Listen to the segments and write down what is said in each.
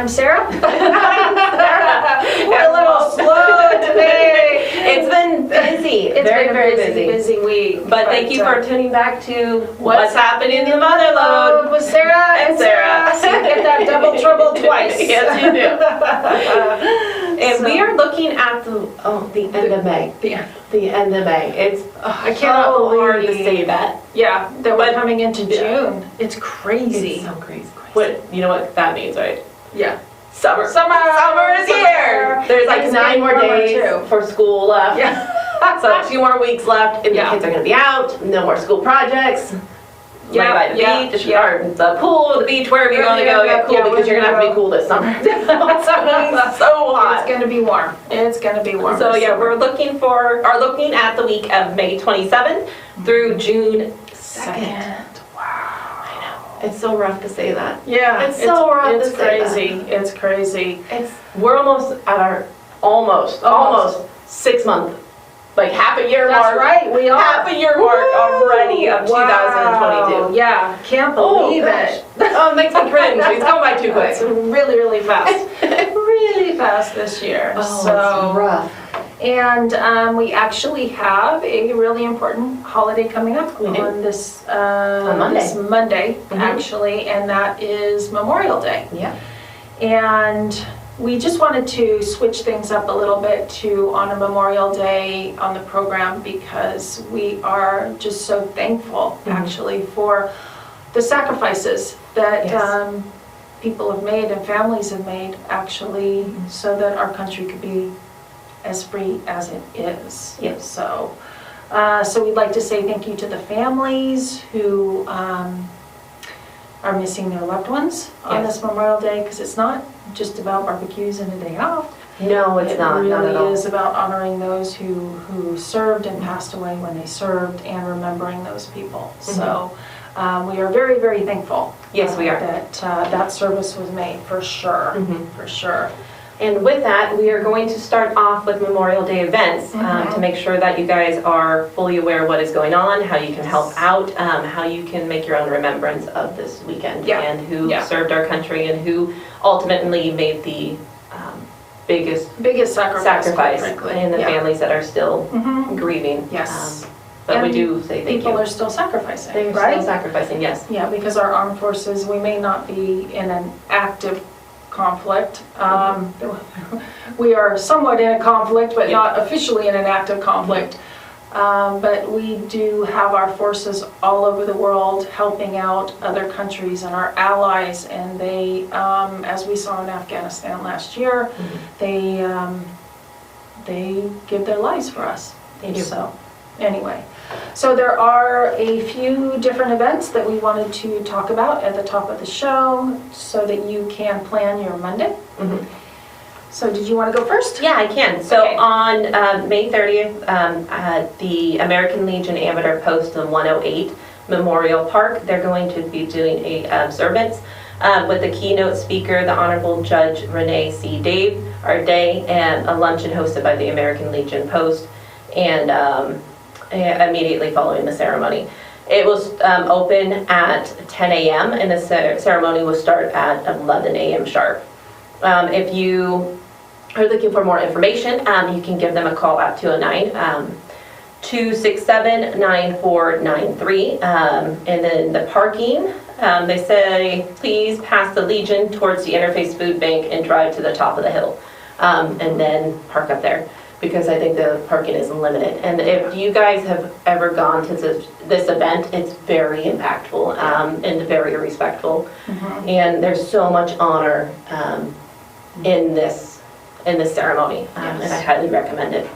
Sarah. We're a little slow today. It's been busy. It's very, been a very busy week. But thank you for tuning back to What's Happening in the Mother Lode with Sarah and Sarah. So you get that double trouble twice. Yes, you do. And we are looking at the end of May. The end of May. It's I cannot so hard to believe- say that. Yeah, that we're coming into June. It's It's crazy. so crazy. What you know what that means, right? Yeah. Summer is here. There's like It's 9 getting more warmer, days too. for school left. Yeah. So 2 more weeks left, and Yeah. the kids are gonna be out. No more school projects. Yeah, Like by the yeah, beach, yeah. or the pool, the beach, wherever you want to go, get cool Yeah, because you're gonna have to be cool this summer. It's gonna be so hot. It's gonna be warm. It's gonna be warm. So this yeah, summer. we're looking at the week of May 27th through June 2nd. I know. It's so rough to say that. Yeah, It's so rough It's to say crazy. It's crazy. We're almost at our almost 6 month, like half a year That's mark. right. We are Half a year mark already of Wow. 2022. Yeah, can't believe it. Oh, it makes me cringe. It's gone by too quick. It's really, really fast. Really fast this year. It's So, rough. and we actually have a really important holiday coming up We do. on this Monday. this Monday, Mhm. actually, and that is Memorial Day. Yeah. And we just wanted to switch things up a little bit to honor Memorial Day on the program because we are just so thankful, Mhm. actually, for the sacrifices that Yes. people have made and families have made, actually, so that our country could be as free as it is. Yes. So we'd like to say thank you to the families who are missing their loved ones on Yes. this Memorial Day, because it's not just about barbecues and a day off. No, it's not at It really all. is about honoring those who served and passed away when they served and remembering those people. So we are very, very thankful. Yes, we are. That service was made, for sure, Mhm. for sure. And with that, we are going to start off with Memorial Day events Mhm. to make sure that you guys are fully aware of what is going on, how you can help out, how you can make your own remembrance of this weekend Yeah. and who Yeah. served our country and who ultimately made the biggest Biggest sacrifice, sacrifice frankly. and the Yeah. families that are still Mhm. grieving. Yes. But we And do say thank People you. are still sacrificing, They're right? still sacrificing, yes. Yeah, because our armed forces, we may not be in an active conflict. We are somewhat in a conflict, but not officially in an active conflict. But we do have our forces all over the world helping out other countries and our allies, and they, as we saw in Afghanistan last year, they give their lives for us. They do. So, anyway. So there are a few different events that we wanted to talk about at the top of the show so that you can plan your Monday. Mhm. So did you want to go first? Yeah, I can. So Okay. on May 30th, the American Legion Amador Post in 108 Memorial Park, they're going to be doing a observance with the keynote speaker, the Honorable Judge Renee C. Day, and a luncheon hosted by the American Legion Post, and immediately following the ceremony. It was open at 10 a.m. and the ceremony will start at 11 a.m. sharp. If you are looking for more information, you can give them a call at 209-267-9493. And then the parking, they say, please pass the Legion towards the Interface Food Bank and drive to the top of the hill. And then park up there, because I think the parking is limited. And if you guys have ever gone to this event, it's very impactful and very respectful. And there's so much honor in this ceremony, and I highly recommend it.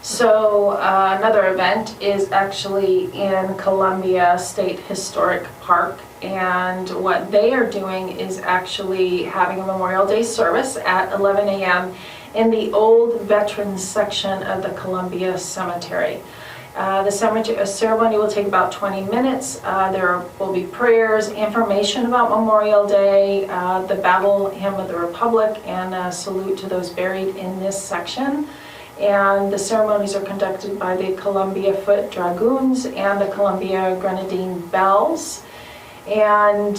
So another event is actually in Columbia State Historic Park, and what they are doing is actually having a Memorial Day service at 11 a.m. in the old veterans section of the Columbia Cemetery. The ceremony will take about 20 minutes. There will be prayers, information about Memorial Day, the Battle Hymn of the Republic, and a salute to those buried in this section. And the ceremonies are conducted by the Columbia Foot Dragoons and the Columbia Grenadine Bells. And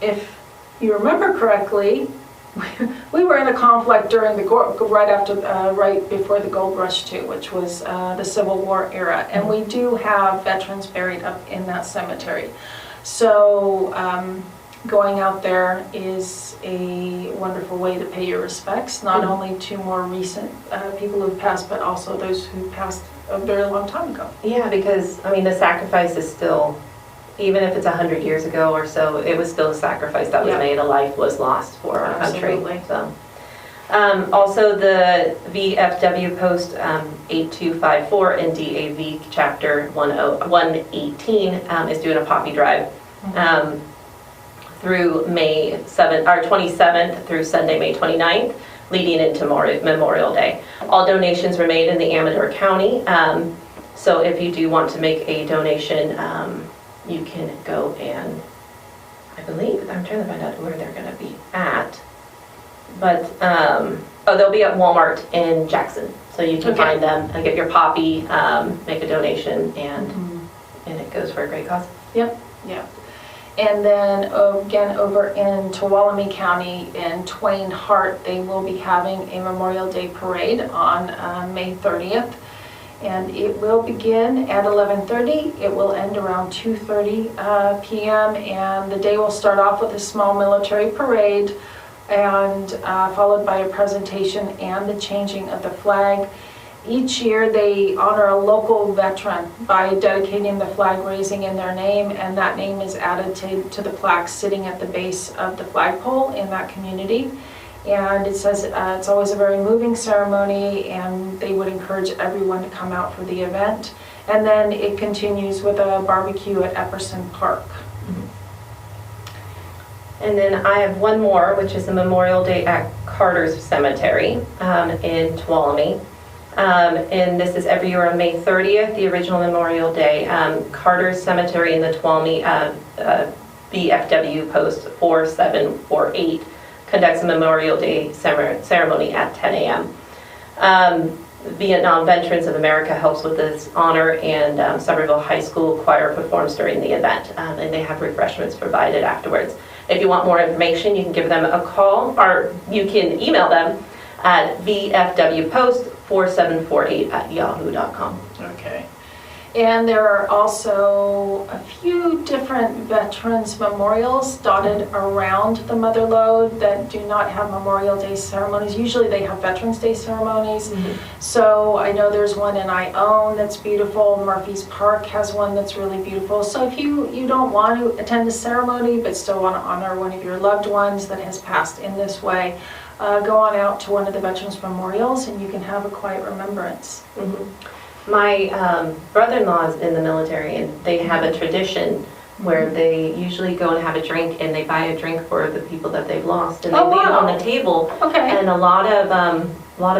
if you remember correctly, we were in a conflict during the right before the gold rush too, which was the Civil War era, and we do have veterans buried up in that cemetery. So going out there is a wonderful way to pay your respects, not only to more recent people who've passed, but also those who passed a very long time ago. Yeah, because, I mean, the sacrifice is still, even if it's 100 years ago or so, it was still a sacrifice that was made. A life was lost for our country. Absolutely. So. Also, the VFW Post 8254 in DAV Chapter 118 is doing a poppy drive through May 27th through Sunday, May 29th, leading into Memorial Day. All donations were made in the Amador County, so if you do want to make a donation, you can go and, I believe, I'm trying to find out where they're going to be at, but, they'll be at Walmart in Jackson, so you can find them and get your poppy, make a donation, and it goes for a great cause. Yep. Yeah. And then again over in Tuolumne County in Twain Hart, they will be having a Memorial Day parade on May 30th. And it will begin at 11:30. It will end around 2:30 p.m. And the day will start off with a small military parade and followed by a presentation and the changing of the flag. Each year they honor a local veteran by dedicating the flag raising in their name, and that name is added to the plaque sitting at the base of the flagpole in that community. And it says it's always a very moving ceremony, and they would encourage everyone to come out for the event. And then it continues with a barbecue at Epperson Park. And then I have one more, which is the Memorial Day at Carter's Cemetery in Tuolumne. And this is every year on May 30th, the original Memorial Day. Carter's Cemetery in the Tuolumne BFW Post 4748 conducts a Memorial Day ceremony at 10 a.m. Vietnam Veterans of America helps with this honor, and Somerville High School Choir performs during the event, and they have refreshments provided afterwards. If you want more information, you can give them a call, or you can email them at vfwpost4748@yahoo.com. Okay. And there are also a few different veterans memorials dotted around the Mother Lode that do not have Memorial Day ceremonies. Usually they have Veterans Day ceremonies. So I know there's one in Ione that's beautiful. Murphy's Park has one that's really beautiful. So if you don't want to attend a ceremony but still want to honor one of your loved ones that has passed in this way, go on out to one of the Veterans Memorials and you can have a quiet remembrance. My brother-in-law is in the military, and they have a tradition where they usually go and have a drink, and they buy a drink for the people that they've lost, and they leave it on the table. Okay. And a lot of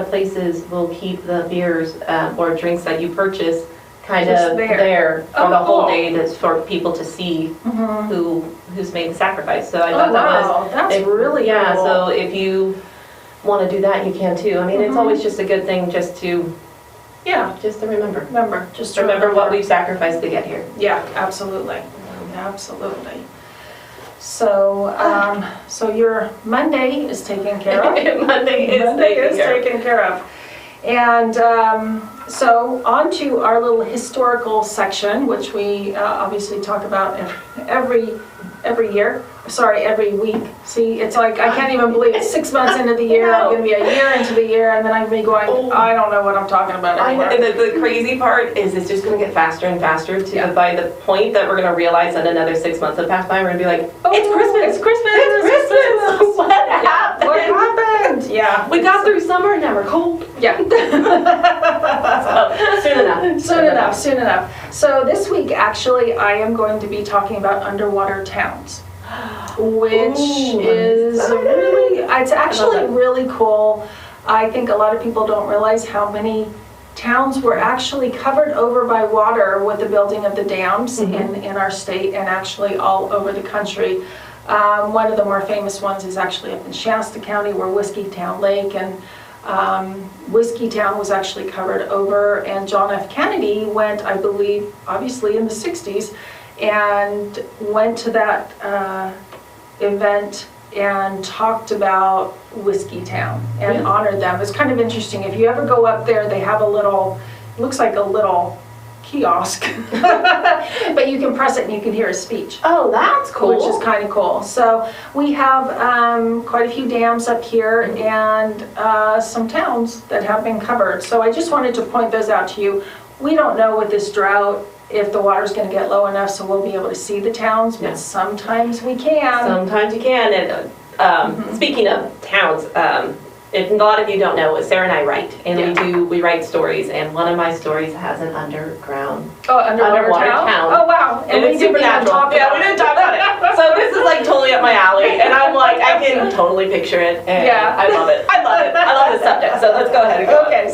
places will keep the beers or drinks that you purchase kind Just of there for the whole day. That's for people to see who's made the sacrifice. So I thought that's really cool. So if you want to do that, you can too. I mean, it's always just a good thing just to. Yeah, just to remember. Just to remember what we've sacrificed to get here. Yeah, absolutely. Absolutely. So, so your Monday is taken care of. Monday is taken care of. And so on to our little historical section, which we obviously talk about every year. Sorry, every week. See, it's like, I can't even believe it's 6 months into the year. I'm going to be a year into the year, and then I'm going to be going, I don't know what I'm talking about anymore. And the crazy part is it's just going to get faster and faster by the point that we're going to realize that another 6 months have passed by, we're going to be like, it's Christmas! It's Christmas! What happened? What happened? Yeah. We got through summer, and now we're cold. Yeah. Soon enough. So this week, actually, I am going to be talking about underwater towns, which is it's actually really cool. I think a lot of people don't realize how many towns were actually covered over by water with the building of the dams in our state and actually all over the country. One of the more famous ones is actually up in Shasta County, where Whiskeytown Lake and Whiskeytown was actually covered over, and John F. Kennedy went, I believe, obviously in the 60s, and went to that event and talked about Whiskey Town and honored them. It's kind of interesting. If you ever go up there, they have a little, looks like a little kiosk, but you can press it and you can hear a speech. Oh, that's cool. Which is kind of cool. So we have quite a few dams up here and some towns that have been covered. So I just wanted to point those out to you. We don't know with this drought if the water's going to get low enough so we'll be able to see the towns, but sometimes we can. Sometimes you can. And speaking of towns, if a lot of you don't know, Sarah and I write, and we write stories, and one of my stories has an underwater town. Oh wow! And it's supernatural. Yeah, we didn't talk about it. So this is like totally up my alley, and I'm like, I can totally picture it. And I love it. I love the subject. So let's go ahead and go. Okay,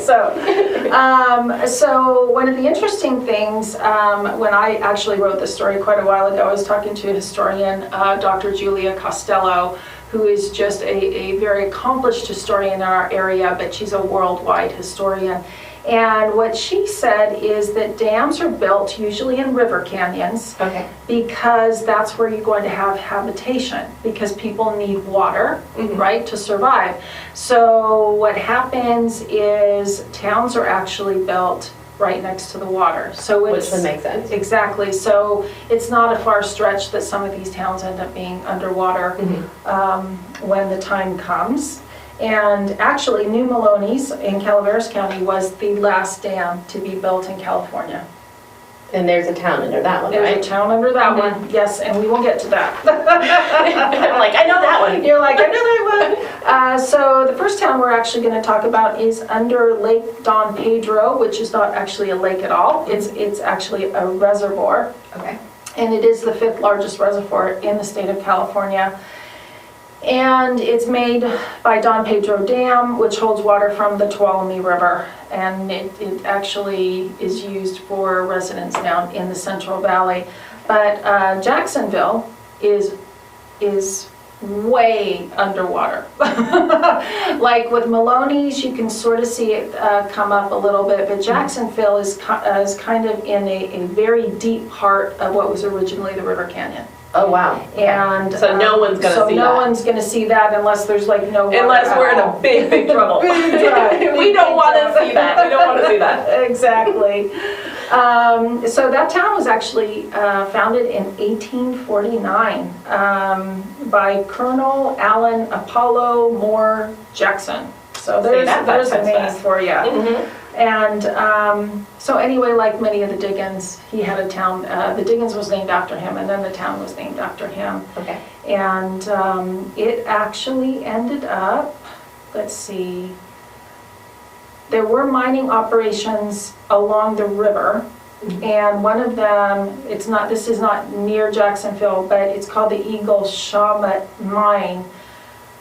so one of the interesting things when I actually wrote this story quite a while ago, I was talking to a historian, Dr. Julia Costello, who is just a very accomplished historian in our area, but she's a worldwide historian. And what she said is that dams are built usually in river canyons because that's where you're going to have habitation, because people need water, right, to survive. So what happens is towns are actually built right next to the water. So which would make sense. Exactly. So it's not a far stretch that some of these towns end up being underwater when the time comes. And actually, New Maloney's in Calaveras County was the last dam to be built in California. And there's a town under that one, right? There's a town under that one, yes, and we will get to that. I'm like, I know that one. You're like, I know that one. So the first town we're actually going to talk about is under Lake Don Pedro, which is not actually a lake at all. It's actually a reservoir. Okay. And it is the 5th largest reservoir in the state of California. And it's made by Don Pedro Dam, which holds water from the Tuolumne River. And it actually is used for residents down in the Central Valley. But Jacksonville is way underwater. Like with Maloney's, you can sort of see it come up a little bit, but Jacksonville is kind of in a very deep part of what was originally the River Canyon. Oh wow! And so no one's gonna see that. So no one's gonna see that unless there's like no water. Unless we're in a big trouble. We don't want to see that. We don't want to see that. Exactly. So that town was actually founded in 1849 by Colonel Allen Apollo Moore Jackson. So there's a name for you. And so anyway, like many of the Diggins, he had a town, the Diggins was named after him, and then the town was named after him. Okay. And it actually ended up, let's see, there were mining operations along the river, and one of them, this is not near Jacksonville, but it's called the Eagle Shawmut Mine,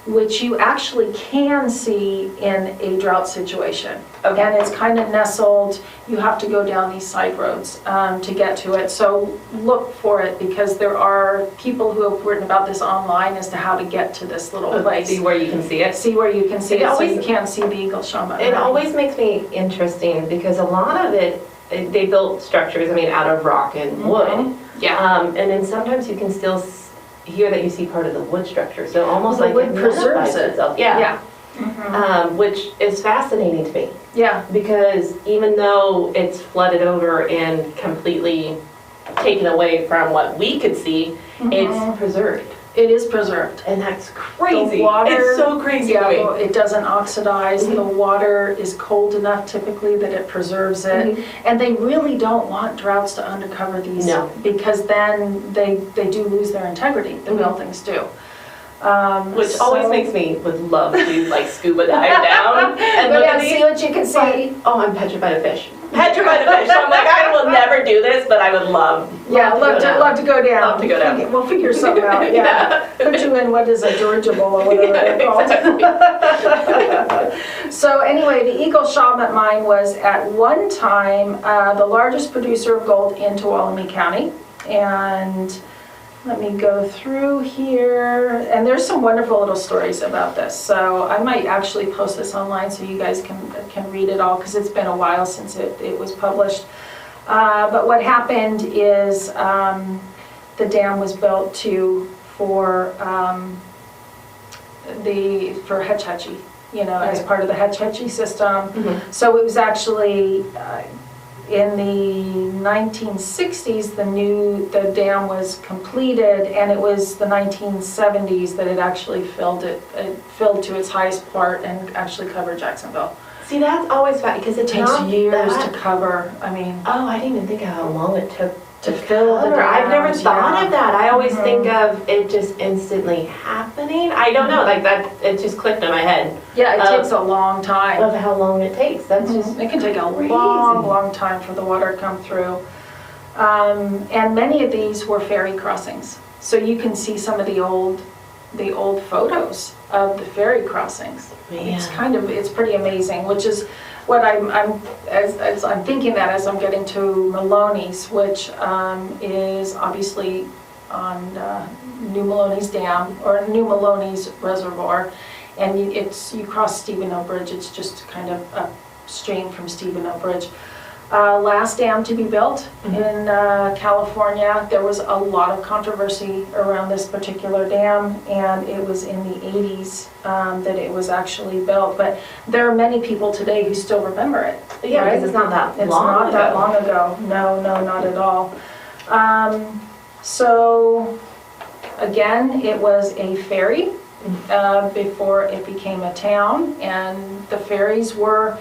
which you actually can see in a drought situation. Okay. And it's kind of nestled, you have to go down these side roads to get to it. So look for it, because there are people who have written about this online as to how to get to this little place. See where you can see it? See where you can see it, so you can see the Eagle Shawmut. It always makes me interesting, because a lot of it, they built structures, out of rock and wood. Yeah. And then sometimes you can still hear that you see part of the wood structure, so almost like wood preserves itself. Yeah. Which is fascinating to me. Yeah. Because even though it's flooded over and completely taken away from what we could see, it's preserved. It is preserved. And that's crazy. The water, it's so crazy to me. It doesn't oxidize. The water is cold enough typically that it preserves it. And they really don't want droughts to undercover these, because then they do lose their integrity. The buildings do. Which always makes me would love to like scuba dive down and look at see what you can see. Oh, I'm petrified of fish. Petrified of fish. So I'm like, I will never do this, but I would love to go down. Love to go down. Love to go down. We'll figure something out. Yeah. Put you in what is a dirigible or whatever they're called. So anyway, the Eagle Shawmut Mine was at one time the largest producer of gold in Tuolumne County, and let me go through here, and there's some wonderful little stories about this. So I might actually post this online so you guys can read it all, because it's been a while since it was published. But what happened is the dam was built for for Hetch Hetchy, as part of the Hetch Hetchy system. Mm-hmm. So it was actually in the 1960s the dam was completed, and it was the 1970s that it actually filled to its highest part and actually covered Jacksonville. See, that's always fun because it Takes years to cover. I mean, oh, I didn't even think of how long it took to fill the cover. I've never dams, thought yeah. of that. I always Mhm. think of it just instantly happening. I don't know, like that. It just clicked in my head Yeah, it takes a long time. of how long it takes. That's just It can take a crazy. long time for the water to come through. And many of these were ferry crossings. So you can see some of the old photos of the ferry crossings. It's pretty amazing, which is what as I'm thinking that as I'm getting to Maloney's, which is obviously on New Maloney's Dam, or New Maloney's Reservoir, and you cross Stephen Bridge. It's just kind of upstream from Stephen Bridge. Last dam to be built in California. There was a lot of controversy around this particular dam, and it was in the 80s that it was actually built. But there are many people today who still remember it. Yeah, right? because it's not that It's long not ago. that long ago. No, not at all. So again, it was a ferry before it became a town, and the ferries were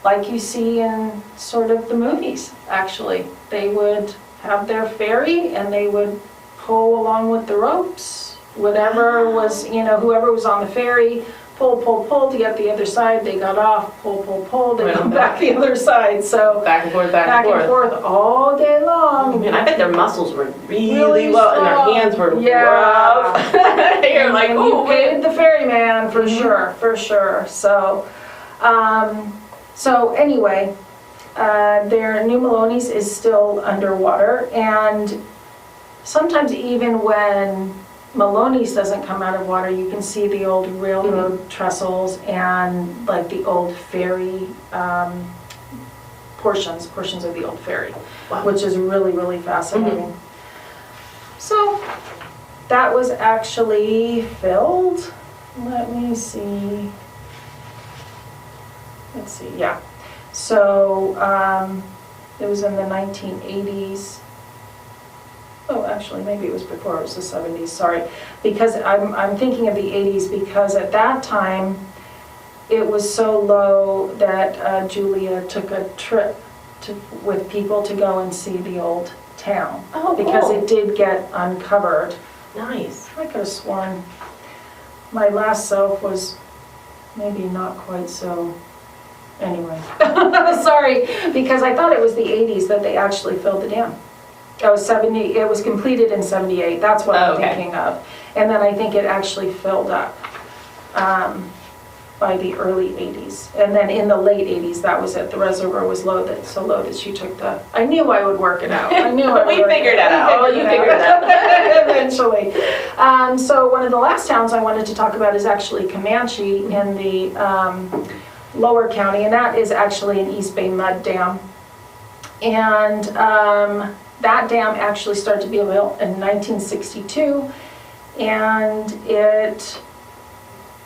like you see in sort of the movies, actually. They would have their ferry and they would pull along with the ropes. Whatever was, whoever was on the ferry, pull to get the other side. They got off, pull, they come back the other side. So Back and forth. all day long. Man, I bet their muscles were really low and strong. their hands were Yeah. rough. You're like, And oh, you paid the ferryman for sure. So anyway, their New Maloney's is still underwater, and sometimes even when Maloney's doesn't come out of water, you can see the old railroad trestles and like the old ferry portions of the old ferry, Wow. which is really fascinating. So that was actually filled. Let me see. Let's see, yeah. So it was in the 1980s. Oh, actually, maybe it was before, it was the 70s, sorry. Because I'm thinking of the 80s because at that time, it was so low that Julia took a trip with people to go and see the old town. Oh, because cool. it did get uncovered. Nice. I could have sworn my last self was maybe not quite so. Anyway, sorry, because I thought it was the 80s that they actually filled the dam. It was completed in 78, that's what I'm thinking of. And then I think it actually filled up by the early 80s. And then in the late 80s, that was it, the reservoir was so low that she took I knew I would work it out. I knew I would We figured it out. Oh, you figured it out. Eventually. So one of the last towns I wanted to talk about is actually Comanche in the Lower County, and that is actually an East Bay mud dam. And that dam actually started to be built in 1962, and it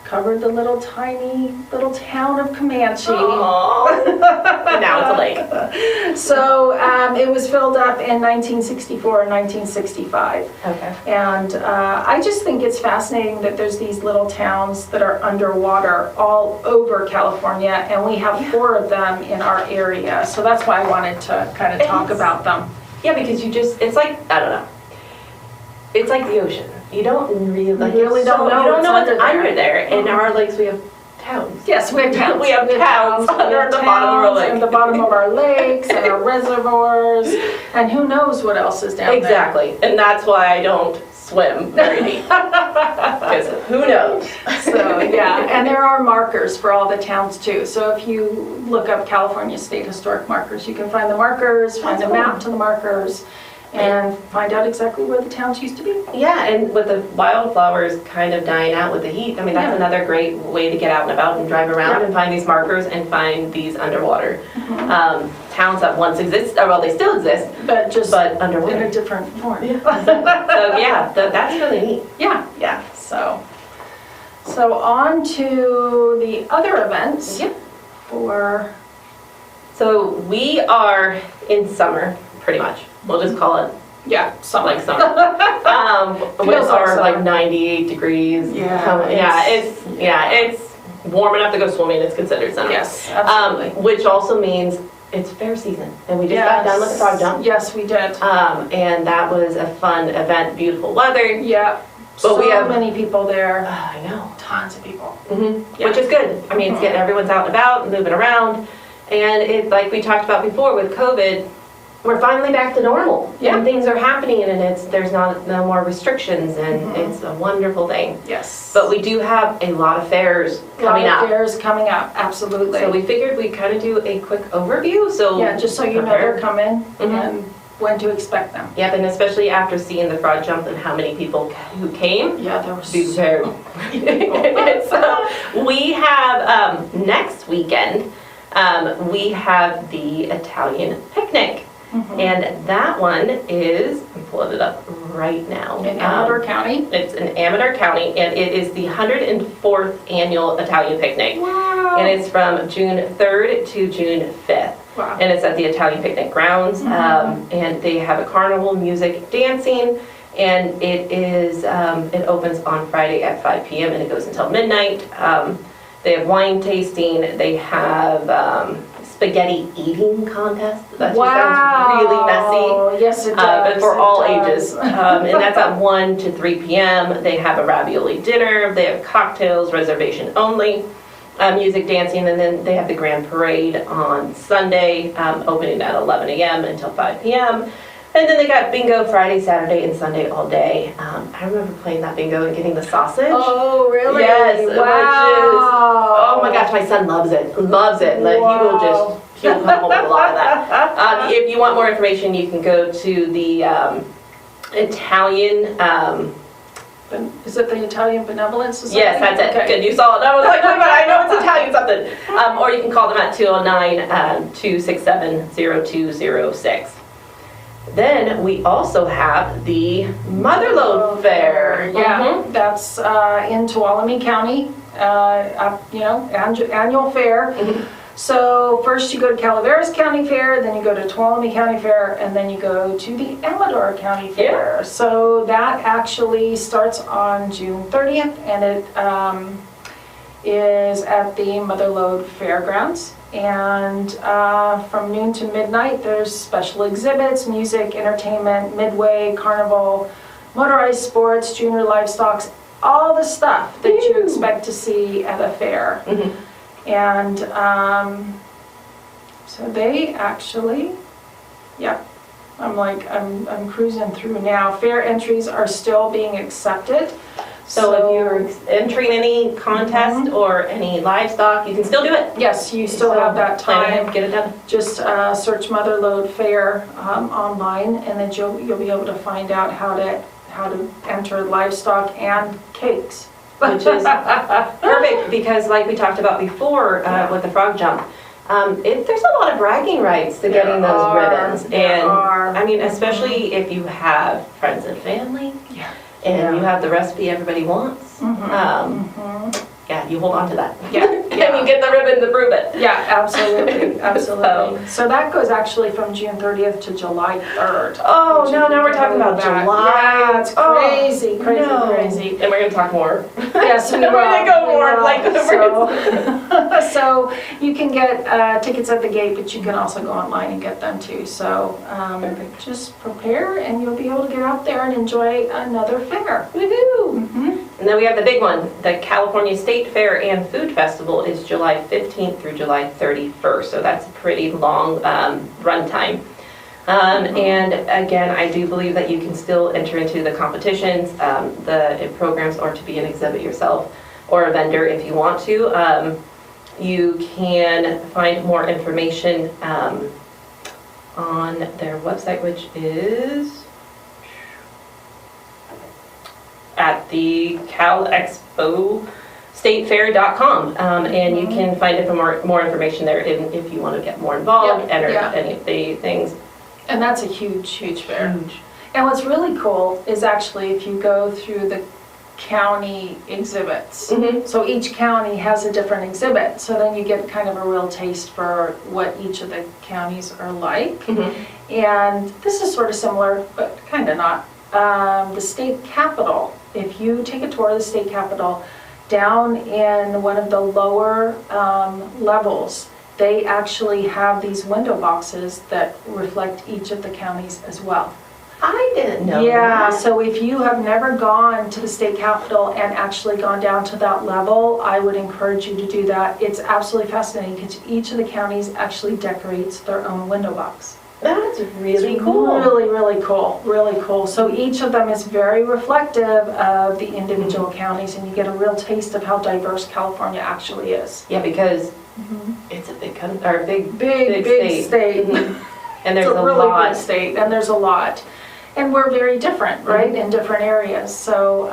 covered the tiny little town of Comanche. And now it's a lake. So it was filled up in 1964 and 1965. Okay. And I just think it's fascinating that there's these little towns that are underwater all over California, and we have 4 of them in our area. So that's why I wanted to kind of talk about them. Yeah, because it's like, I don't know. It's like the ocean. You don't really don't know what's under under there. In our lakes, we have towns. Yes, we have towns. We have towns under the bottom of our lake. And the bottom of our lakes and our reservoirs, and who knows what else is down there. Exactly, and that's why I don't swim very deep. Because who knows? So, yeah, and there are markers for all the towns too. So if you look up California State Historic Markers, you can find the markers, find a map to the markers, and find out exactly where the towns used to be. Yeah, and with the wildflowers kind of dying out with the heat, I mean, that's another great way to get out and about and drive around and find these markers and find these underwater towns that once existed, well, they still exist, but underwater. In a different form. So yeah, that's really neat. Yeah, so So on to the other events Yep. for, So we are in summer, pretty much. We'll just call it yeah, something like summer. When Feels it's like our summer. like 98 degrees. Yeah, It's warm enough to go swimming. It's considered summer. Yes, absolutely. Which also means it's fair season, and we just got done with the frog jump. Yes, we did. And that was a fun event, beautiful weather. Yeah, But so we have- many people there, I know. tons of people. Mm-hmm. Which is good. I mean, it's getting everyone's out and about and moving around. And it, like we talked about before with COVID, we're finally back to normal. Yeah. And things are happening, and there's no more restrictions, and it's a wonderful thing. Yes. But we do have a lot of fairs coming A lot up. of fairs coming up, absolutely. So we figured we'd kind of do a quick overview. So Yeah, just so you know prepare. they're coming Mhm. and when to expect them. Yep, and especially after seeing the frog jump and how many people who came. Yeah, there was Be prepared. So we have next weekend. We have the Italian picnic, and that one is, I'm pulling it up right now. in Amador County. It's in Amador County, and it is the 104th annual Italian picnic. Wow. And it's from June 3rd to June 5th. Wow. And it's at the Italian picnic grounds. And they have a carnival, music, dancing, and it opens on Friday at 5 p.m. and it goes until midnight. They have wine tasting. They have spaghetti eating contest. That just sounds really messy. Yes, it But does. for it all does. ages. And that's at 1 to 3 p.m. They have a ravioli dinner. They have cocktails, reservation only, music, dancing, and then they have the grand parade on Sunday, opening at 11 a.m. until 5 p.m. And then they got bingo Friday, Saturday, and Sunday all day. I remember playing that bingo and getting the sausage. Oh, really? Yes, which is, Wow. oh my gosh, my son loves it. Like, Wow. he'll come home with a lot of that. If you want more information, you can go to the Italian, Is it the Italian Benevolence Society? yes, that's it. Okay. Good, you saw it. I was like, oh my God, I know it's Italian something. Or you can call them at 209-267-0206. Then we also have the Mother Lode Fair. Yeah, that's in Tuolumne County, annual fair. So first you go to Calaveras County Fair, then you go to Tuolumne County Fair, and then you go to the Amador County Fair. So that actually starts on June 30th, and it is at the Mother Lode Fairgrounds. And from noon to midnight, there's special exhibits, music, entertainment, midway, carnival, motorized sports, junior livestock, all the stuff that you expect to see at a fair. And so they actually, I'm cruising through now. Fair entries are still being accepted. So if you're entering any contest or any livestock, you can still do it. Yes, you still have that Plan ahead, time. get it done. Just search Mother Lode Fair online, and then you'll be able to find out how to enter livestock and cakes. Which is perfect, because like we talked about before with the frog jump, there's a lot of bragging rights to getting those ribbons. And I mean, especially if you have friends and family, and you have the recipe everybody wants, you hold on to that. And you get the ribbon to prove it. Yeah, absolutely, absolutely. So that goes actually from June 30th to July 3rd. Oh, no, now we're talking about July. Yeah, it's crazy, crazy. And we're going to talk more. Yes, we will. We're going to go more. So you can get tickets at the gate, but you can also go online and get them too. So just prepare, and you'll be able to get out there and enjoy another fair. Woohoo! And then we have the big one, the California State Fair and Food Festival is July 15th through July 31st, so that's a pretty long run time. And again, I do believe that you can still enter into the competitions. The programs are to be an exhibit yourself or a vendor if you want to. You can find more information on their website, which is at the calexpostatefair.com, and you can find it for more information there if you want to get more involved, enter any of the things. And that's a huge fair. And what's really cool is actually if you go through county exhibits. Mhm. So each county has a different exhibit, so then you get kind of a real taste for what each of the counties are like. Mhm. And this is sort of similar, but kind of not. The state capitol, if you take a tour of the state capitol, down in one of the lower levels, they actually have these window boxes that reflect each of the counties as well. I didn't know Yeah, that. so if you have never gone to the state capitol and actually gone down to that level, I would encourage you to do that. It's absolutely fascinating because each of the counties actually decorates their own window box. That's really It's cool. Really, really cool, really cool. So each of them is very reflective of the individual counties, and you get a real taste of how diverse California actually is. Yeah, because it's a big country, or big state. Mhm. And there's It's a a really lot. big state, and there's a lot. And we're very different, right, in different areas. So,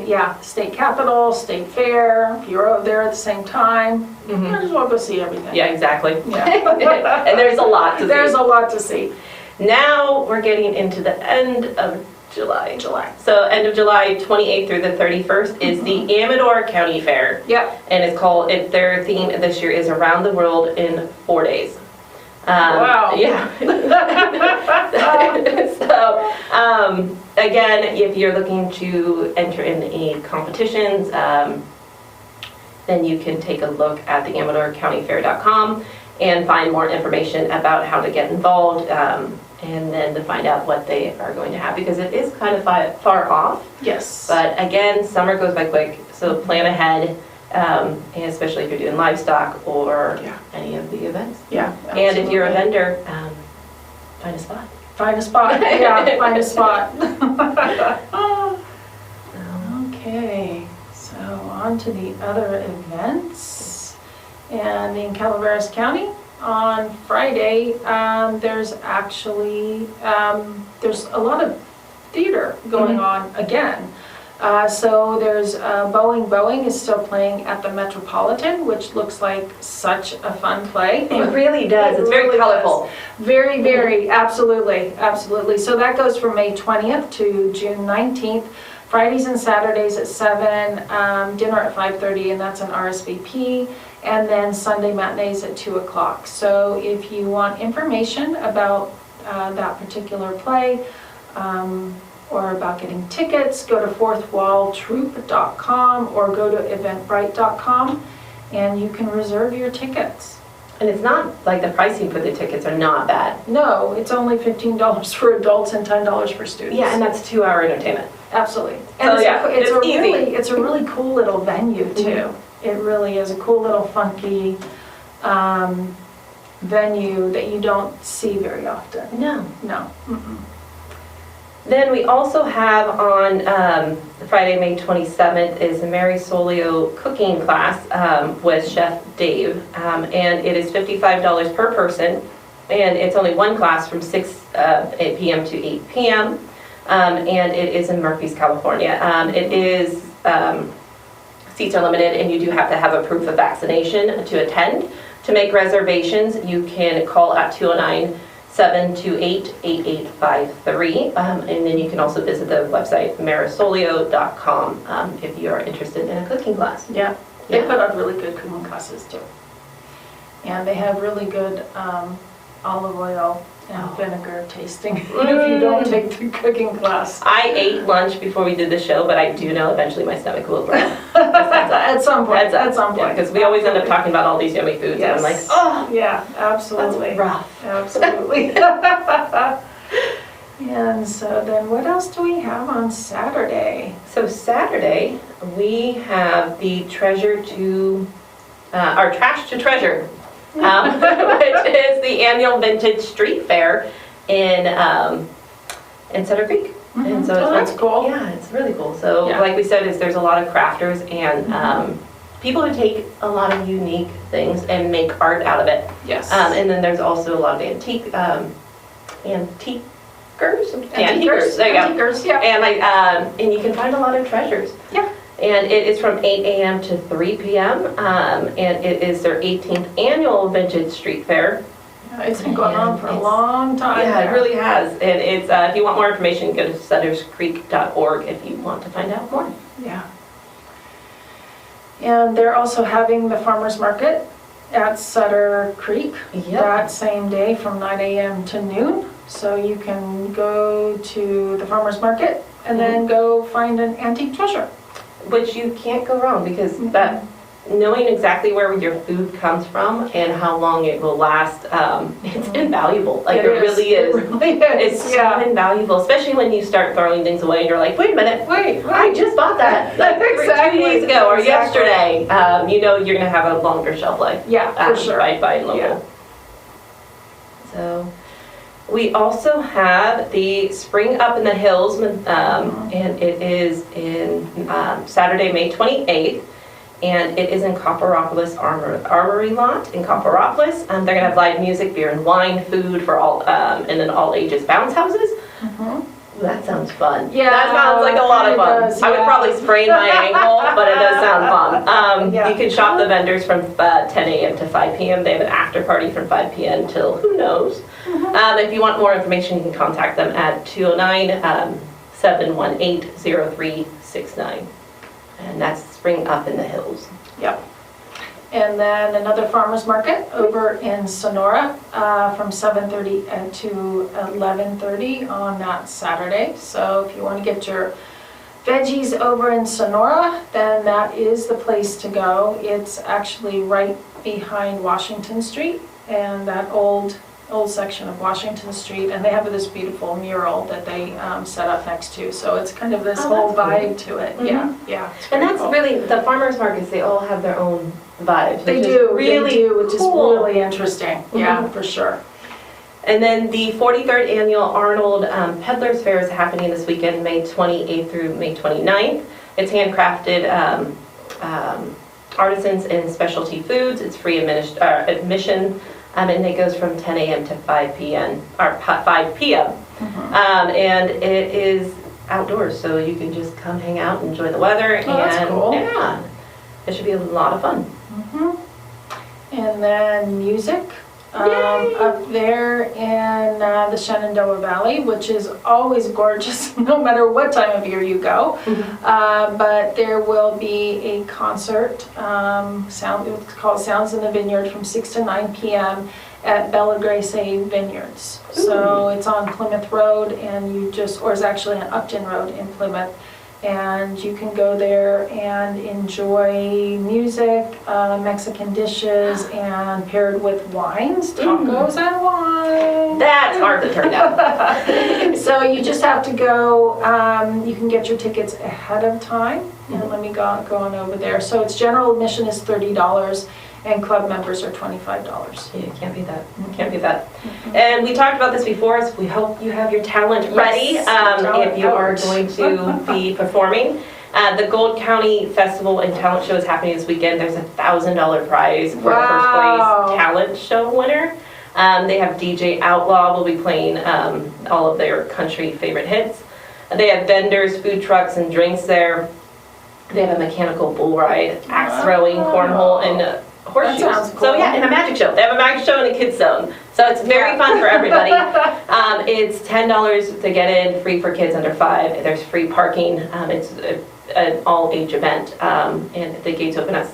yeah, state capitol, state fair, if you're over there at the same time, you might as well go see everything. Yeah, exactly. Yeah. And there's a lot to There's see. a lot to see. Now we're getting into the end of July. So end of July 28th through the 31st is the Amador County Fair. Yep. And it's called, their theme this year is Around the World in 4 days. Wow. Yeah. So, again, if you're looking to enter in any competitions, then you can take a look at the AmadorCountyFair.com and find more information about how to get involved, and then to find out what they are going to have, because it is kind of far off. Yes. But again, summer goes by quick, so plan ahead, and especially if you're doing livestock or any of the events. Yeah. And if you're a absolutely. vendor, find a spot. Find a spot, yeah, find a spot. Okay, so on to the other events. And in Calaveras County, on Friday, there's actually, there's a lot of theater going on again. So there's Boeing is still playing at the Metropolitan, which looks like such a fun play. It really does. It's very really colorful. Very, very, absolutely, absolutely. So that goes from May 20th to June 19th, Fridays and Saturdays at 7, dinner at 5:30, and that's an RSVP, and then Sunday matinees at 2 o'clock. So if you want information about that particular play, or about getting tickets, go to fourthwalltroop.com or go to eventbrite.com, and you can reserve your tickets. And it's not like the pricing for the tickets are not bad. No, it's only $15 for adults and $10 for students. Yeah, and that's 2-hour entertainment. Absolutely. So, And yeah, it's easy. it's a really cool little venue too. It really is a cool little funky venue that you don't see very often. No. No. Mm-mm. Then we also have on Friday, May 27th is a Mary Solio cooking class with Chef Dave. And it is $55 per person. And it's only one class from 8 p.m. to 8 p.m. And it is in Murphy's, California. It is, seats are limited, and you do have to have a proof of vaccination to attend. To make reservations, you can call at 209-728-8853. And then you can also visit the website marisolio.com if you are interested in a cooking class. Yeah. They Yeah. put on really good cooking classes too. And they have really good olive oil and vinegar tasting if you don't take the cooking class. I ate lunch before we did the show, but I do know eventually my stomach will grow. At some point, at some point. Because we always end up talking about all these yummy foods, and I'm like, Yes. oh, Yeah, absolutely. that's rough. Absolutely. And so then what else do we have on Saturday? So Saturday, we have the our Trash to Treasure, which is the annual vintage street fair in Cedar Creek. And so Oh, that's cool. Yeah, it's really cool. So Yeah. like we said, there's a lot of crafters and people who take a lot of unique things and make art out of it. Yes. And then there's also a lot of antiquers. There you go. Antiquers, yeah. And and you can find a lot of treasures. Yeah. And it is from 8 a.m. to 3 p.m. And it is their 18th annual vintage street fair. It's been going on for a long time. Yeah, it there. really has. And it's if you want more information, go to sutterscreek.org if you want to find out more. Yeah. And they're also having the farmer's market at Sutter Creek that same day from 9 a.m. to noon. So you can go to the farmer's market and then go find an antique treasure. Which you can't go wrong, because that knowing exactly where your food comes from and how long it will last, it's invaluable. Like it really is. It really is. It's so invaluable, especially when you start throwing things away and you're like, wait a minute, I just bought that like 2 days ago or yesterday. You know you're going to have a longer shelf life. Yeah, for sure. By buying local. Yeah. So we also have the Spring Up in the Hills, and it is in Saturday, May 28th. And it is in Copperopolis Armory Lot in Copperopolis. They're going to have live music, beer and wine, food for all, and then all ages bounce houses. That sounds fun. Yeah, that sounds like a lot of fun. Does, I would probably sprain my ankle, but it does sound fun. You can shop the vendors from 10 a.m. to 5 p.m. They have an after party from 5 p.m. till who knows. If you want more information, you can contact them at 209-718-0369. And that's Spring Up in the Hills. Yep. And then another farmer's market over in Sonora from 7:30 to 11:30 on that Saturday. So if you want to get your veggies over in Sonora, then that is the place to go. It's actually right behind Washington Street and that old section of Washington Street, and they have this beautiful mural that they set up next to. So it's kind of this whole vibe to it. Yeah. And that's cool. Really, the farmers markets, they all have their own vibes. They do, which is cool. really interesting. Yeah, for sure. And then the 43rd annual Arnold Peddlers Fair is happening this weekend, May 28th through May 29th. It's handcrafted artisans and specialty foods. It's free admission. And it goes from 10 a.m. to 5 p.m. And it is outdoors, so you can just come hang out, enjoy the weather, and that's cool. Yeah, it should be a lot of fun. And then music up there in the Shenandoah Valley, which is always gorgeous no matter what time of year you go. But there will be a concert, it's called Sounds in the Vineyard, from 6 to 9 p.m. at Bella Grace Vineyards. So it's on Plymouth Road, and or it's actually on Upton Road in Plymouth. And you can go there and enjoy music, Mexican dishes, and paired with wines, tacos and wine. That's hard to turn down. So you just have to go, you can get your tickets ahead of time. And let me go on over there. So its general admission is $30. And club members are $25. Yeah, can't beat that. Can't beat that. And we talked about this before, so we hope you have your talent ready if you are going to be performing. The Gold County Festival and Talent Show is happening this weekend. There's a $1,000 prize for first place talent show winner. They have DJ Outlaw will be playing all of their country favorite hits. They have vendors, food trucks, and drinks there. They have a mechanical bull ride, axe throwing, cornhole, and horseshoes. That sounds cool. So yeah, and a magic show. They have a magic show in the kids zone. So it's very fun for everybody. It's $10 to get in, free for kids under 5. There's free parking. It's an all age event. And the gates open at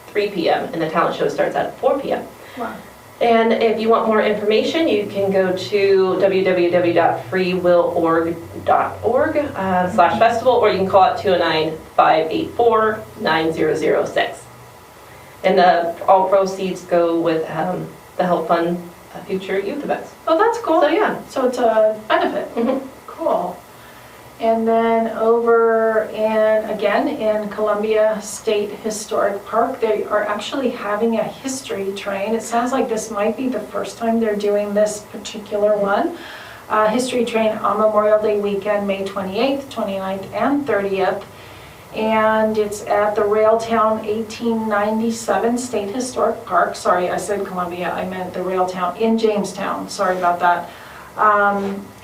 3 p.m. and the talent show starts at 4 p.m. Wow. And if you want more information, you can go to www.freewillorg.org/festival, or you can call it 209-584-9006. And all proceeds go with the Help Fund future youth events. Oh, that's cool. So yeah. So it's a benefit. Cool. And then over in Columbia State Historic Park, they are actually having a history train. It sounds like this might be the first time they're doing this particular one. History train on Memorial Day weekend, May 28th, 29th, and 30th. And it's at the Railtown 1897 State Historic Park. Sorry, I said Columbia, I meant the Railtown in Jamestown. Sorry about that.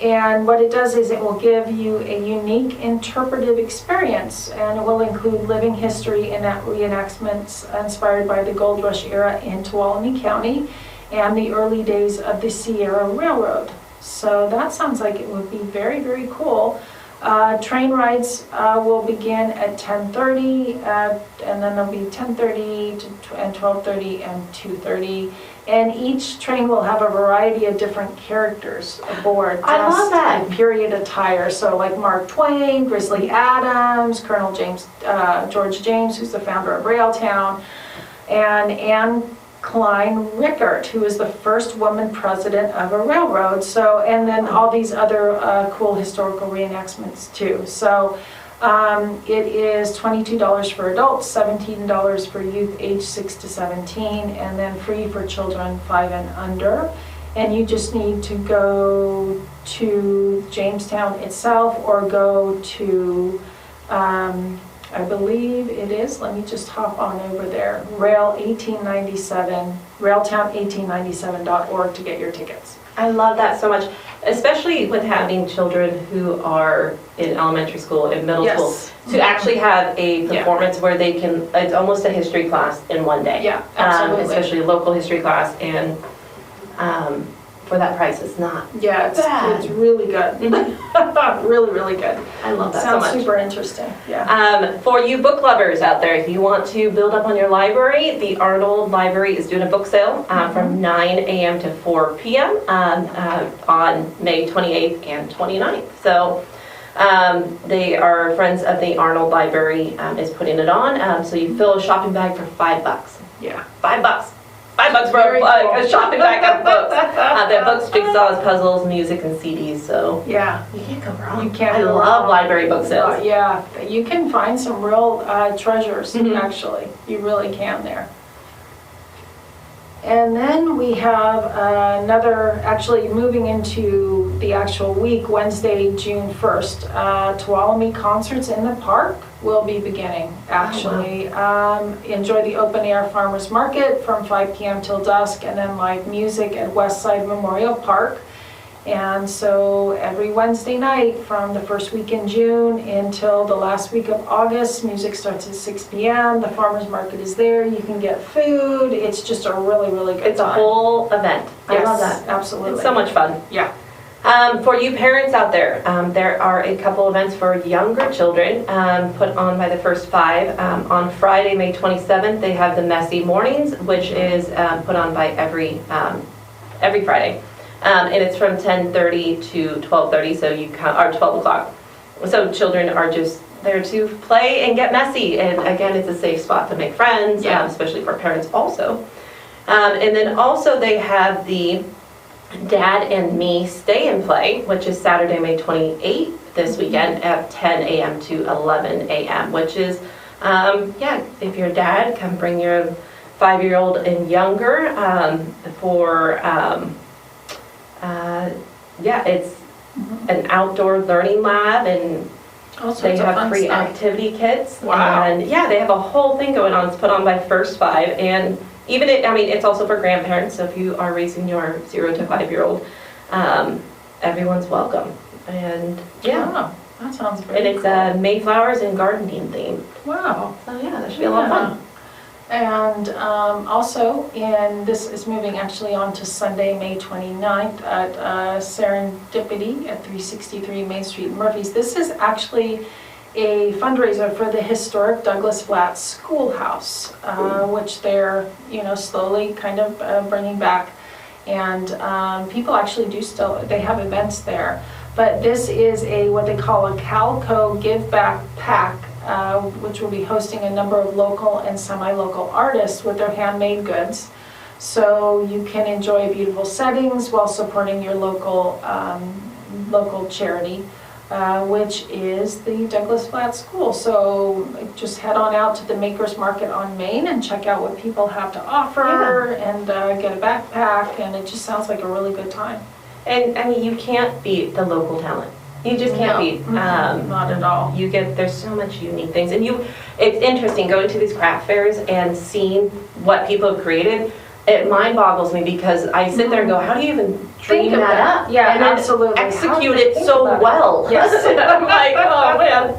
And what it does is it will give you a unique interpretive experience, and it will include living history and reenactments inspired by the Gold Rush era in Tuolumne County and the early days of the Sierra Railroad. So that sounds like it would be very, very cool. Train rides will begin at 10:30, and then there'll be 10:30 and 12:30 and 2:30. And each train will have a variety of different characters aboard. I love that. In period attire, so like Mark Twain, Grizzly Adams, Colonel George James, who's the founder of Railtown, and Anne Klein Rickert, who is the first woman president of a railroad. So, and then all these other cool historical reenactments too. So it is $22 for adults, $17 for youth age 6 to 17, and then free for children 5 and under. And you just need to go to Jamestown itself or go to I believe it is, let me just hop on over there, railtown1897.org to get your tickets. I love that so much, especially with having children who are in elementary school and middle Yes. school, to actually have a performance where they can, it's almost a history class in one day. Yeah, absolutely. Especially a local history class, and for that price, it's not Yeah, bad. it's really good. Really, really good. I love that so Sounds much. super interesting, yeah. For you book lovers out there, if you want to build up on your library, the Arnold Library is doing a book sale from 9 a.m. to 4 p.m. On May 28th and 29th. So they are friends of the Arnold Library is putting it on. So you fill a shopping bag for $5. Yeah. $5. $5 for Very a cool. shopping bag of books. They have books, jigsaws, puzzles, music, and CDs. So Yeah. you can't go wrong. You can't I go love wrong. library book sales. Yeah, you can find some real treasures, Mhm. actually. You really can there. And then we have another, actually moving into the actual week, Wednesday, June 1st. Tuolumne Concerts in the Park will be beginning, actually. Enjoy the open air farmers market from 5 p.m. till dusk, and then live music at Westside Memorial Park. And so every Wednesday night from the first week in June until the last week of August, music starts at 6 p.m. The farmers market is there. You can get food. It's just a really, really good It's a time. whole event. I love Yes, that. absolutely. It's so much fun. Yeah. For you parents out there, there are a couple events for younger children put on by the First Five. On Friday, May 27th, they have the Messy Mornings, which is put on by every Friday. And it's from 10:30 to 12:30, so you or 12 o'clock. So children are just there to play and get messy. And again, it's a safe spot to make friends, Yeah. especially for parents also. And then also they have the Dad and Me Stay and Play, which is Saturday, May 28th this weekend at 10 a.m. to 11 a.m., which is, if you're a dad, come bring your 5-year-old and younger it's an outdoor learning lab, and All sorts they of have fun free stuff. activity kits. Wow. And they have a whole thing going on. It's put on by First Five, and even it's also for grandparents. So if you are raising your 0 to 5-year-old, everyone's welcome. And Wow, that sounds very and it's cool. Mayflowers and gardening themed. Wow. So that should be a lot of fun. And also, this is moving actually on to Sunday, May 29th at Serendipity at 363 Main Street, Murphys. This is actually a fundraiser for the historic Douglas Flat Schoolhouse, which they're slowly kind of bringing back. And people actually they have events there. But this is what they call a Calco Give Back Pack, which will be hosting a number of local and semi-local artists with their handmade goods. So you can enjoy beautiful settings while supporting your local charity, which is the Douglas Flat School. So just head on out to the Makers Market on Main and check out what people have to offer and get a backpack, and it just sounds like a really good time. And you can't beat the local talent. You just can't beat. Not at all. There's so much unique things, and it's interesting going to these craft fairs and seeing what people have created. It mind boggles me because I sit there and go, how do you even dream Think of that up? Yeah, and then absolutely. How do execute they it think so about it? well. Yes. I'm like, oh man,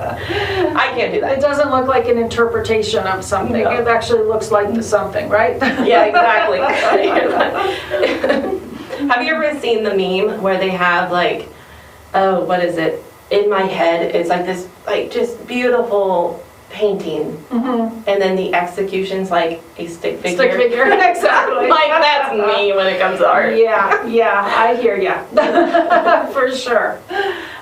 I can't do It that. doesn't look like an interpretation of something. No. It actually looks like something, right? Yeah, exactly. Have you ever seen the meme where they have what is it? in my head, it's like this, like, just beautiful painting, and then the execution's like a stick figure. Stick figure, exactly. Like, that's me when it comes to art. Yeah, I hear ya. For sure.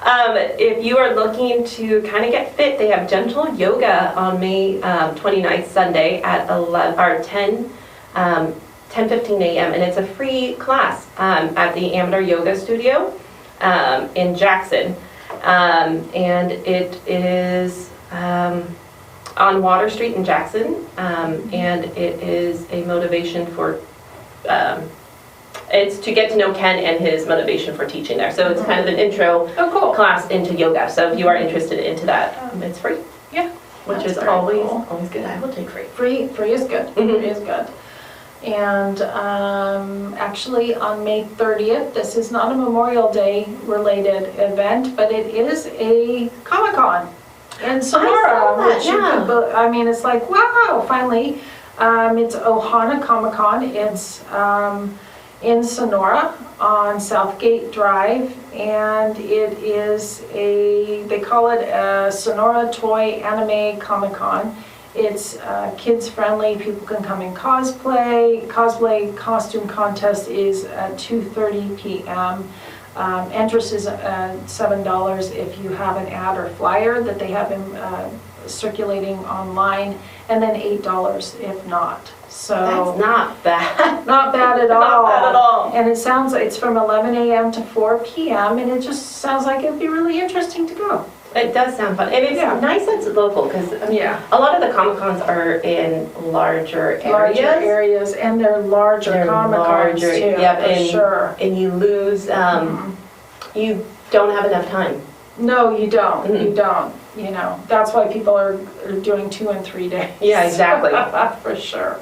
If you are looking to kind of get fit, they have gentle yoga on May 29th, Sunday at 10:15 a.m. and it's a free class at the Amador Yoga Studio in Jackson, and it is on Water Street in Jackson, and it is a motivation for. It's to get to know Ken and his motivation for teaching there. So it's kind of an intro class into yoga. So if you are interested into that, it's free. Yeah, which is always good. I will take free. Free is good. Free is good. And actually on May 30th, this is not a Memorial Day related event, but it is a Comic-Con in Sonora. I mean, it's like, wow, finally. It's Ohana Comic-Con. It's in Sonora on Southgate Drive, and it is they call it a Sonora Toy Anime Comic-Con. It's kids friendly, people can come in cosplay. Cosplay costume contest is at 2:30 p.m. Entrance is $7 if you have an ad or flyer that they have circulating online, and then $8 if not. So that's not bad. Not bad at all. Not bad at all. And it sounds like it's from 11 a.m. to 4 p.m. and it just sounds like it'd be really interesting to go. It does sound fun, and it's nice that it's local because a lot of the Comic-Cons are in larger areas, and they're larger Comic-Cons too. Yep, for sure. And you lose, you don't have enough time. No, you don't. You don't. You know, that's why people are doing 2 and 3 days. Yeah, exactly. For sure.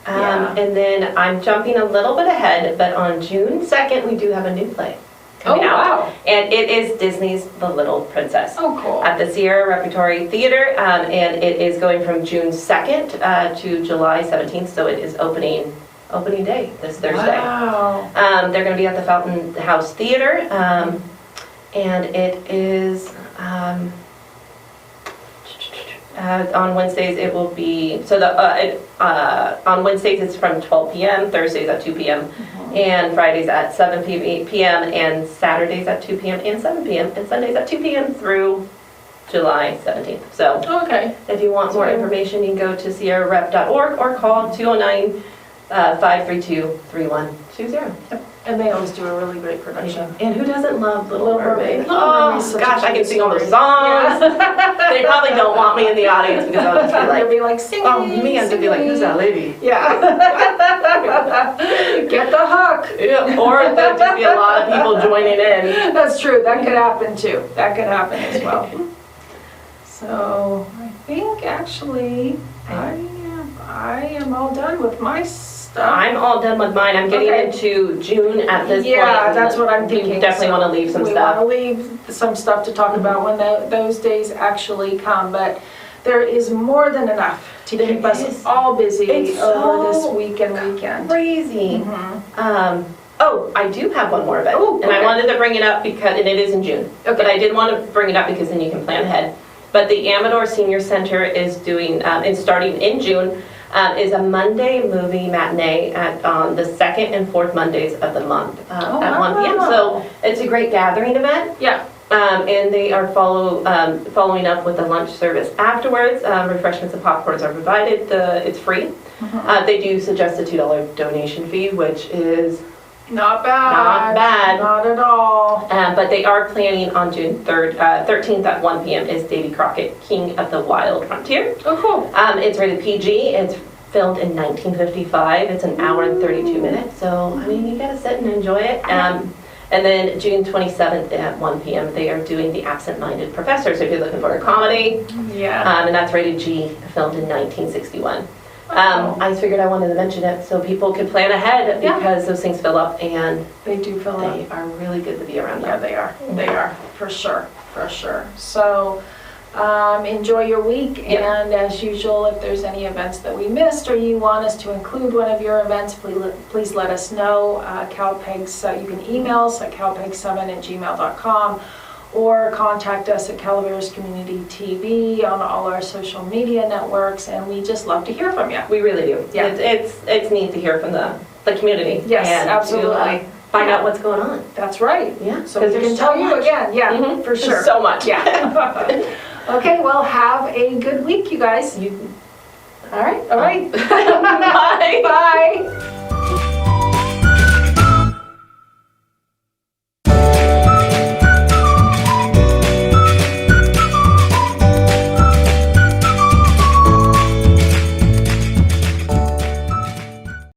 And then I'm jumping a little bit ahead, but on June 2nd we do have a new play coming out. Wow. And it is Disney's The Little Princess. Oh, cool. At the Sierra Repertory Theater, and it is going from June 2nd to July 17th, so it is opening day this Thursday. Wow. They're going to be at the Fountain House Theater, and it is on Wednesdays it will be, on Wednesdays it's from 12 p.m., Thursdays at 2 p.m., and Fridays at 7 p.m., and Saturdays at 2 p.m. and 7 p.m., and Sundays at 2 p.m. through July 17th. So if you want more information, you can go to sierrarep.org or call 209-532-3120. And they always do a really great production. And who doesn't love Little Mermaid? Oh, gosh, I can sing all the songs. They probably don't want me in the audience because I'll just be like, singing. Oh, me, I'm going to be like, who's that lady? Yeah. Get the hook. Yeah. Or there'll just be a lot of people joining in. That's true. That could happen too. That could happen as well. So I think actually I am all done with my stuff. I'm all done with mine. I'm getting into June at this point. Yeah, that's what I'm thinking. We definitely want to leave some stuff. We want to leave some stuff to talk about when those days actually come, but there is more than enough to keep us all busy over this week and weekend. Crazy. Oh, I do have one more event, and I wanted to bring it up because, and it is in June, but I did want to bring it up because then you can plan ahead. But the Amador Senior Center is doing, and starting in June, is a Monday movie matinee on the 2nd and 4th Mondays of the month at 1 p.m. So it's a great gathering event. Yeah. And they are following up with a lunch service afterwards. Refreshments and popcorns are provided. It's free. They do suggest a $2 donation fee, which is not bad. Not bad. Not at all. But they are planning on June 13th at 1 p.m. is Davy Crockett, King of the Wild Frontier. Oh, cool. It's rated PG. It's filmed in 1955. It's an hour and 32 minutes. So, I mean, you gotta sit and enjoy it. And then June 27th at 1 p.m. they are doing The Absent-Minded Professor. So if you're looking for a comedy, and that's rated G, filmed in 1961. I figured I wanted to mention it so people can plan ahead because those things fill up and they do fill up. They are really good to be around. Yeah, they are. They are, for sure. For sure. So enjoy your week, and as usual, if there's any events that we missed or you want us to include one of your events, please let us know. CalPegs, you can email us at calpeg7@gmail.com, or contact us at Calaveras Community TV on all our social media networks, and we just love to hear from you. We really do. Yeah. It's neat to hear from the community. Yes, and absolutely. To, find out what's going on. That's right. Yeah. So we there's can so tell you much. again. Yeah, Mhm. for sure. So much. Yeah. Okay, well, have a good week, you guys. You, All right. Bye. Bye.